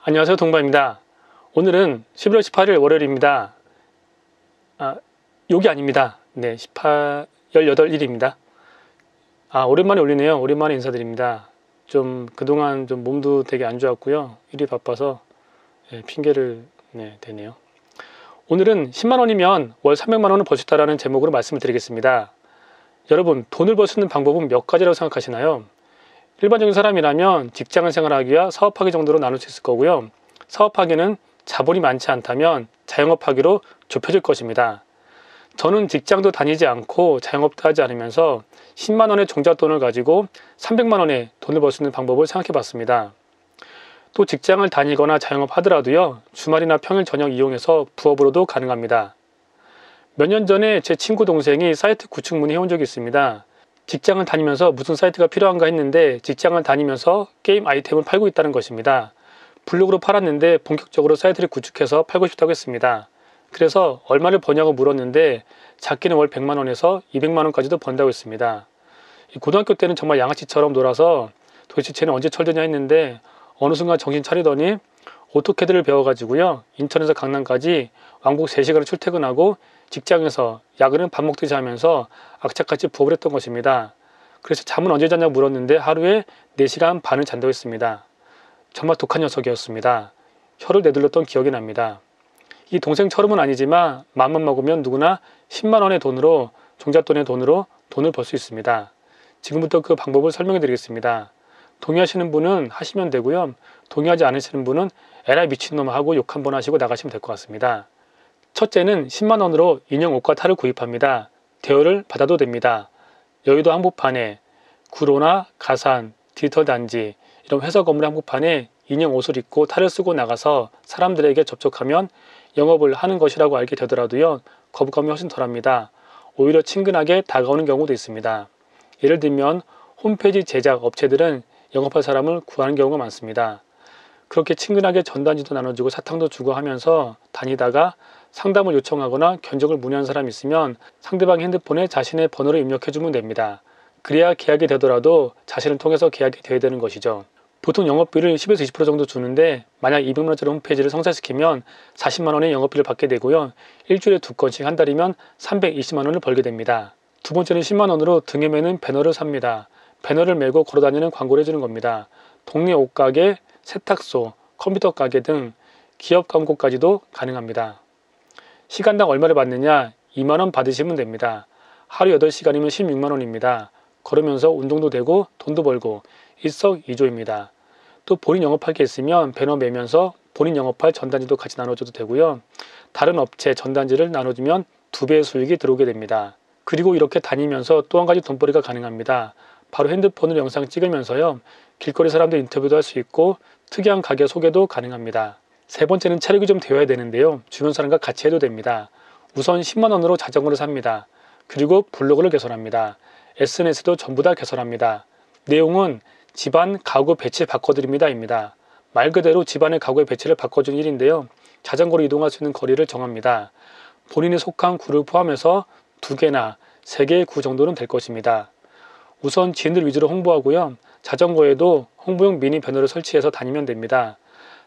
안녕하세요, 동바입니다. 오늘은 11월 18일 월요일입니다. 욕이 아닙니다. 네, 18일입니다. 오랜만에 올리네요. 오랜만에 인사드립니다. 그동안 몸도 되게 안 좋았고요. 일이 바빠서 핑계를 대네요. 오늘은 10만원이면 월 300만원을 벌 수 있다는 제목으로 말씀을 드리겠습니다. 여러분, 돈을 벌 수 있는 방법은 몇 가지라고 생각하시나요? 일반적인 사람이라면 직장을 생활하기 위해 사업하기 정도로 나눌 수 있을 거고요. 사업하기는 자본이 많지 않다면 자영업하기로 좁혀질 것입니다. 저는 직장도 다니지 않고 자영업도 하지 않으면서 10만원의 종잣돈을 가지고 300만원의 돈을 벌 수 있는 방법을 생각해 봤습니다. 또 직장을 다니거나 자영업 하더라도요, 주말이나 평일 저녁 이용해서 부업으로도 가능합니다. 몇 년 전에 제 친구 동생이 사이트 구축 문의 해온 적이 있습니다. 직장을 다니면서 무슨 사이트가 필요한가 했는데 직장을 다니면서 게임 아이템을 팔고 있다는 것입니다. 블로그로 팔았는데 본격적으로 사이트를 구축해서 팔고 싶다고 했습니다. 그래서 얼마를 버냐고 물었는데 작게는 월 100만원에서 200만원까지도 번다고 했습니다. 고등학교 때는 정말 양아치처럼 놀아서 도대체 쟤는 언제 철드냐 했는데 어느 순간 정신 차리더니 오토캐드를 배워가지고요, 인천에서 강남까지 왕복 3시간을 출퇴근하고 직장에서 야근은 밥 먹듯이 하면서 악착같이 부업을 했던 것입니다. 그래서 잠은 언제 잤냐고 물었는데 하루에 4시간 반을 잔다고 했습니다. 정말 독한 녀석이었습니다. 혀를 내둘렀던 기억이 납니다. 이 동생처럼은 아니지만 마음만 먹으면 누구나 10만원의 돈으로, 종잣돈의 돈으로 돈을 벌 수 있습니다. 지금부터 그 방법을 설명해 드리겠습니다. 동의하시는 분은 하시면 되고요. 동의하지 않으시는 분은 에라이 미친놈 하고 욕 한번 하시고 나가시면 될 것 같습니다. 첫째는 10만원으로 인형 옷과 탈을 구입합니다. 대여를 받아도 됩니다. 여의도 한복판에 구로나 가산, 디지털 단지 이런 회사 건물 한복판에 인형 옷을 입고 탈을 쓰고 나가서 사람들에게 접촉하면 영업을 하는 것이라고 알게 되더라도요, 거부감이 훨씬 덜합니다. 오히려 친근하게 다가오는 경우도 있습니다. 예를 들면 홈페이지 제작 업체들은 영업할 사람을 구하는 경우가 많습니다. 그렇게 친근하게 전단지도 나눠주고 사탕도 주고 하면서 다니다가 상담을 요청하거나 견적을 문의한 사람이 있으면 상대방 핸드폰에 자신의 번호를 입력해주면 됩니다. 그래야 계약이 되더라도 자신을 통해서 계약이 되어야 되는 것이죠. 보통 영업비를 10에서 20% 정도 주는데 만약 200만원짜리 홈페이지를 성사시키면 40만원의 영업비를 받게 되고요. 일주일에 2건씩 한 달이면 320만원을 벌게 됩니다. 두 번째는 10만원으로 등에 매는 배너를 삽니다. 배너를 메고 걸어다니는 광고를 해주는 겁니다. 동네 옷가게, 세탁소, 컴퓨터 가게 등 기업 광고까지도 가능합니다. 시간당 얼마를 받느냐? 2만원 받으시면 됩니다. 하루 8시간이면 16만원입니다. 걸으면서 운동도 되고 돈도 벌고 일석이조입니다. 또 본인 영업할 게 있으면 배너 매면서 본인 영업할 전단지도 같이 나눠줘도 되고요. 다른 업체 전단지를 나눠주면 2배의 수익이 들어오게 됩니다. 그리고 이렇게 다니면서 또 한 가지 돈벌이가 가능합니다. 바로 핸드폰으로 영상 찍으면서요, 길거리 사람들 인터뷰도 할 수 있고 특이한 가게 소개도 가능합니다. 세 번째는 체력이 좀 되어야 되는데요, 주변 사람과 같이 해도 됩니다. 우선 10만원으로 자전거를 삽니다. 그리고 블로그를 개설합니다. SNS도 전부 다 개설합니다. 내용은 집안 가구 배치 바꿔드립니다 입니다. 말 그대로 집안의 가구의 배치를 바꿔주는 일인데요, 자전거로 이동할 수 있는 거리를 정합니다. 본인이 속한 구를 포함해서 2개나 3개의 구 정도는 될 것입니다. 우선 지인들 위주로 홍보하고요, 자전거에도 홍보용 미니 배너를 설치해서 다니면 됩니다.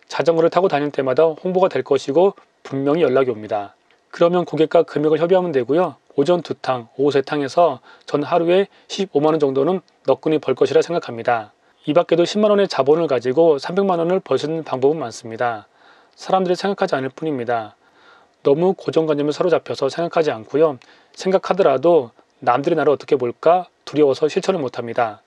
자전거를 타고 다닐 때마다 홍보가 될 것이고 분명히 연락이 옵니다. 그러면 고객과 금액을 협의하면 되고요. 오전 2탕, 오후 3탕에서 전 하루에 15만원 정도는 너끈히 벌 것이라 생각합니다. 이 밖에도 10만원의 자본을 가지고 300만원을 벌 수 있는 방법은 많습니다. 사람들이 생각하지 않을 뿐입니다. 너무 고정관념에 사로잡혀서 생각하지 않고요. 생각하더라도 남들이 나를 어떻게 볼까 두려워서 실천을 못합니다.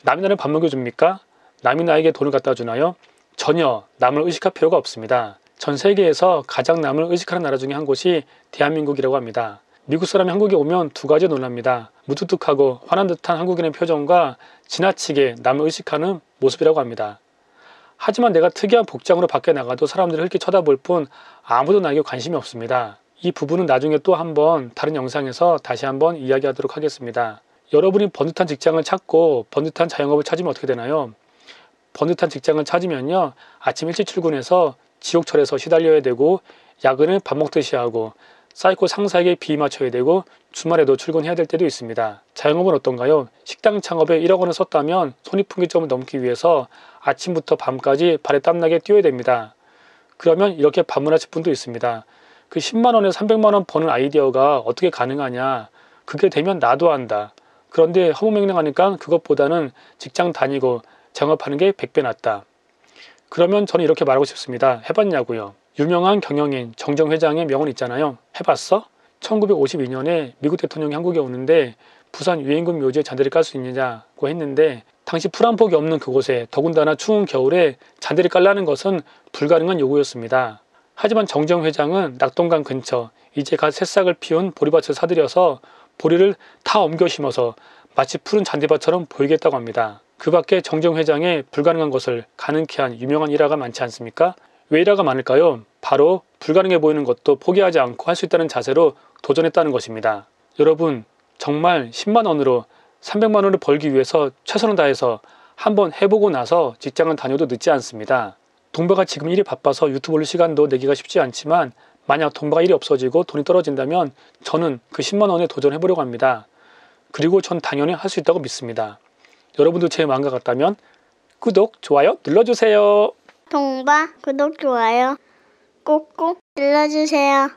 남이 나를 밥 먹여줍니까? 남이 나에게 돈을 갖다 주나요? 전혀 남을 의식할 필요가 없습니다. 전 세계에서 가장 남을 의식하는 나라 중에 한 곳이 대한민국이라고 합니다. 미국 사람이 한국에 오면 2가지 놀랍니다. 무뚝뚝하고 화난 듯한 한국인의 표정과 지나치게 남을 의식하는 모습이라고 합니다. 하지만 내가 특이한 복장으로 밖에 나가도 사람들이 흘낏 쳐다볼 뿐 아무도 나에게 관심이 없습니다. 이 부분은 나중에 또 한번 다른 영상에서 다시 한번 이야기하도록 하겠습니다. 여러분이 번듯한 직장을 찾고 번듯한 자영업을 찾으면 어떻게 되나요? 번듯한 직장을 찾으면요, 아침 일찍 출근해서 지옥철에서 시달려야 되고 야근을 밥 먹듯이 하고 사이코 상사에게 비위 맞춰야 되고 주말에도 출근해야 될 때도 있습니다. 자영업은 어떤가요? 식당 창업에 1억 원을 썼다면 손익분기점을 넘기 위해서 아침부터 밤까지 발에 땀나게 뛰어야 됩니다. 그러면 이렇게 반문하실 분도 있습니다. 그 10만 원에 300만 원 버는 아이디어가 어떻게 가능하냐. 그게 되면 나도 한다. 그런데 허무맹랑하니까 그것보다는 직장 다니고 창업하는 게 100배 낫다. 그러면 저는 이렇게 말하고 싶습니다. 해봤냐고요. 유명한 경영인 정정 회장의 명언 있잖아요. 해봤어? 1952년에 미국 대통령이 한국에 오는데 부산 유엔군 묘지에 잔디를 깔 수 있느냐고 했는데 당시 풀 한 폭이 없는 그곳에 더군다나 추운 겨울에 잔디를 깔라는 것은 불가능한 요구였습니다. 하지만 정정 회장은 낙동강 근처 이제 갓 새싹을 피운 보리밭을 사들여서 보리를 다 옮겨 심어서 마치 푸른 잔디밭처럼 보이겠다고 합니다. 그 밖에 정정 회장의 불가능한 것을 가능케 한 유명한 일화가 많지 않습니까? 왜 일화가 많을까요? 바로 불가능해 보이는 것도 포기하지 않고 할 수 있다는 자세로 도전했다는 것입니다. 여러분 정말 10만 원으로 300만 원을 벌기 위해서 최선을 다해서 한번 해보고 나서 직장은 다녀도 늦지 않습니다. 동바가 지금 일이 바빠서 유튜브 올릴 시간도 내기가 쉽지 않지만 만약 동바가 일이 없어지고 돈이 떨어진다면 저는 그 10만 원에 도전해보려고 합니다. 그리고 전 당연히 할 수 있다고 믿습니다. 여러분도 제 마음과 같다면 구독, 좋아요 눌러주세요. 동바 구독, 좋아요 꾹꾹 눌러주세요.